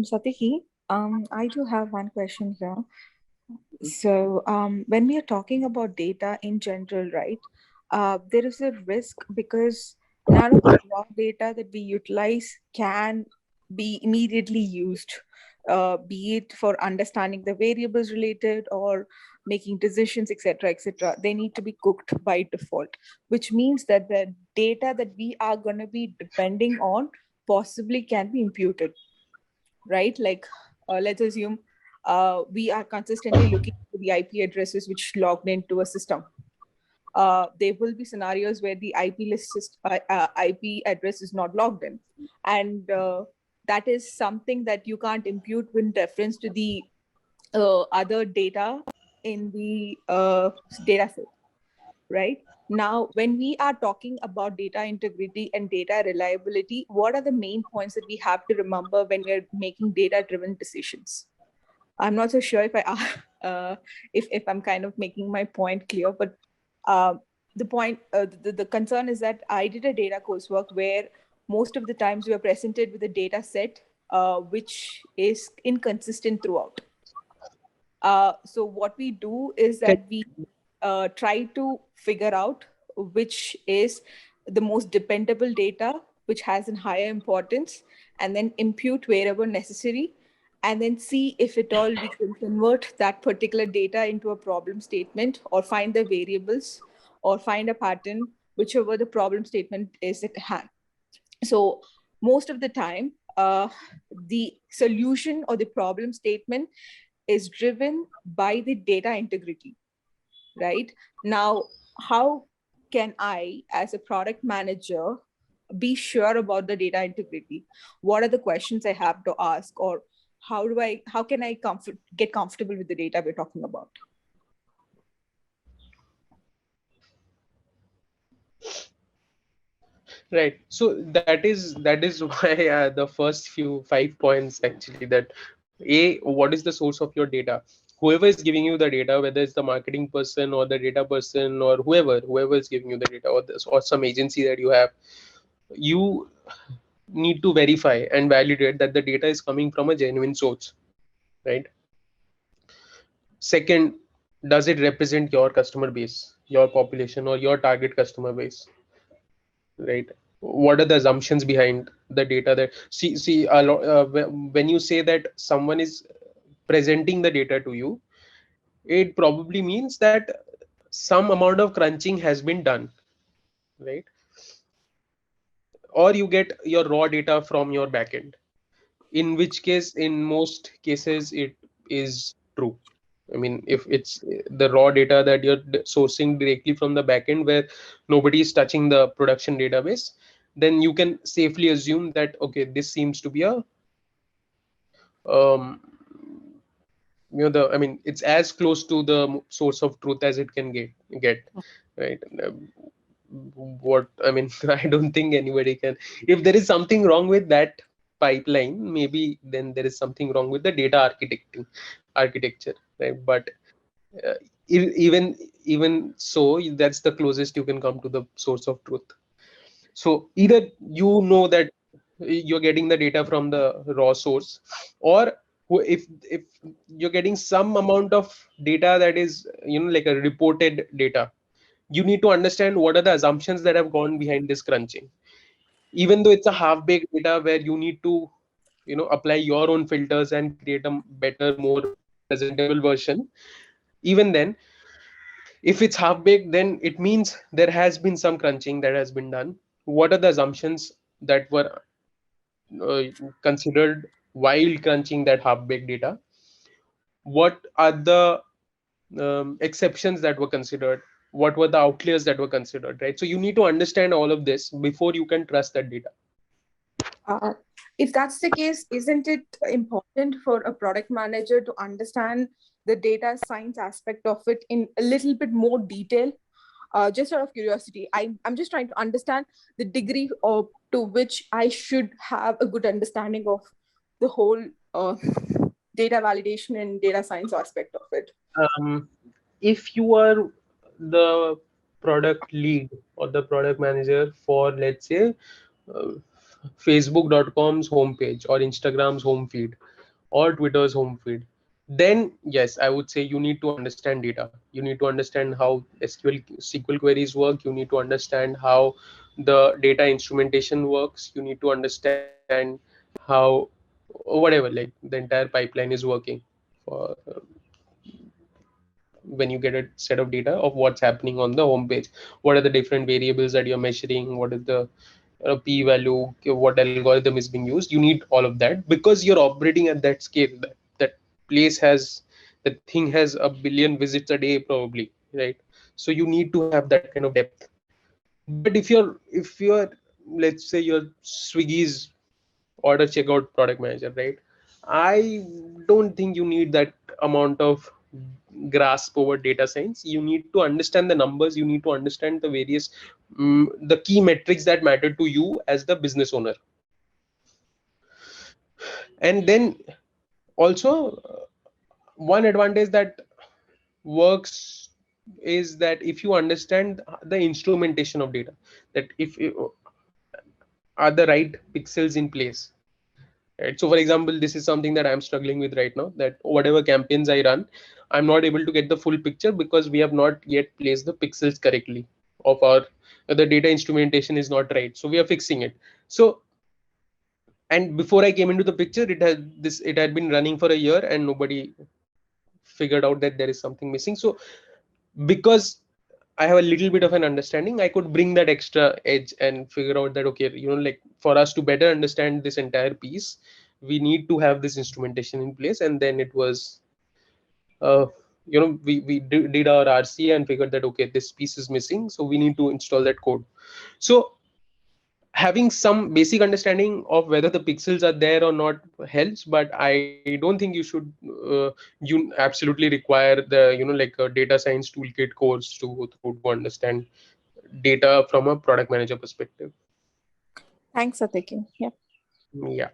Satiki, I do have one question here. So, when we are talking about data in general, right, there is a risk because none of the raw data that we utilize can be immediately used, be it for understanding the variables related or making decisions, etc., etc. They need to be cooked by default, which means that the data that we are going to be depending on possibly can be imputed, right? Like, let's assume we are consistently looking for the IP addresses which logged into a system. There will be scenarios where the IP address is not logged in, and that is something that you can't impute with reference to the other data in the data set, right? Now, when we are talking about data integrity and data reliability, what are the main points that we have to remember when we're making data-driven decisions? I'm not so sure if if I'm kind of making my point clear, but uh, the concern is that I did a data coursework where most of the times we are presented with a data set which is inconsistent throughout. So what we do is Can, that we try to figure out which is the most dependable data, which has a higher importance, and then impute wherever necessary, and then see if at all we can convert that particular data into a problem statement or find the variables or find a pattern, whichever the problem statement is at hand. So most of the time, the solution or the problem statement is driven by the data integrity, right? Now, how can I, as a product manager, be sure about the data integrity? What are the questions I have to ask, or how can I get comfortable with the data we're talking about? right. So that is why the first few 5 points actually, that what is the source of your data? Whoever is giving you the data, whether it's the marketing person or the data person or whoever is giving you the data, or some agency that you have, you need to verify and validate that the data is coming from a genuine source, right? Second, does it represent your customer base, your population, or your target customer base, right? What are the assumptions behind the data? That see a lot, when you say that someone is presenting the data to you, it probably means that some amount of crunching has been done, right? Or you get your raw data from your backend, in which case, in most cases, it is true. I mean, if it's the raw data that you're sourcing directly from the backend where nobody is touching the production database, then you can safely assume that, okay, this seems to be a um, the, I mean, it's as close to the source of truth as it can get, right? What I mean, I don't think anybody can. If there is something wrong with that pipeline, maybe then there is something wrong with the data architecture, right? But uh, even so, that's the closest you can come to the source of truth. So either you know that you're getting the data from the raw source, or if you're getting some amount of data that is, like a reported data, you need to understand what are the assumptions that have gone behind this crunching. Even though it's a half baked data where you need to apply your own filters and create a better, more presentable version, even then, if it's half baked, then it means there has been some crunching that has been done. What are the assumptions that were uh, considered while crunching that half baked data? What are the exceptions that were considered? What were the outliers that were considered, right? So you need to understand all of this before you can trust that data. Uh, if that's the case, isn't it important for a product manager to understand the data science aspect of it in a little bit more detail? Just out of curiosity, I'm just trying to understand the degree of to which I should have a good understanding of the whole data validation and data science aspect of it. um, if you are the product lead or the product manager for, let's say, uh, facebook.com's homepage or instagram's home feed, or Twitter's home feed, then yes, I would say you need to understand data. You need to understand how SQL queries work. You need to understand how the data instrumentation works. You need to understand how whatever, like the entire pipeline is working for when you get a set of data of what's happening on the home page. What are the different variables that you're measuring? What is the p-value? What algorithm is being used? You need all of that because you're operating at that scale. That place has, that thing has a billion visits a day probably, right? So you need to have that kind of depth. But if you're let's say you're Swiggy's order checkout product manager, right? I don't think you need that amount of grasp over data science. You need to understand the numbers. You need to understand the various the key metrics that matter to you as the business owner. And then also one advantage that works is that if you understand the instrumentation of data, that if are the right pixels in place, right? So for example, this is something that I'm struggling with right now, that whatever campaigns I run, I'm not able to get the full picture because we have not yet placed the pixels correctly of our, the data instrumentation is not right, so we are fixing it. So, and before I came into the picture, it had been running for a year and nobody figured out that there is something missing. So because I have a little bit of an understanding, I could bring that extra edge and figure out that, okay, like for us to better understand this entire piece, we need to have this instrumentation in place. And then it was, uh, we did our RCA and figured that, okay, this piece is missing, so we need to install that code. So having some basic understanding of whether the pixels are there or not helps, but I don't think you should you absolutely require the, like a data science toolkit course to go through to understand data from a product manager perspective. Thanks, Atiki. Yeah. Yeah.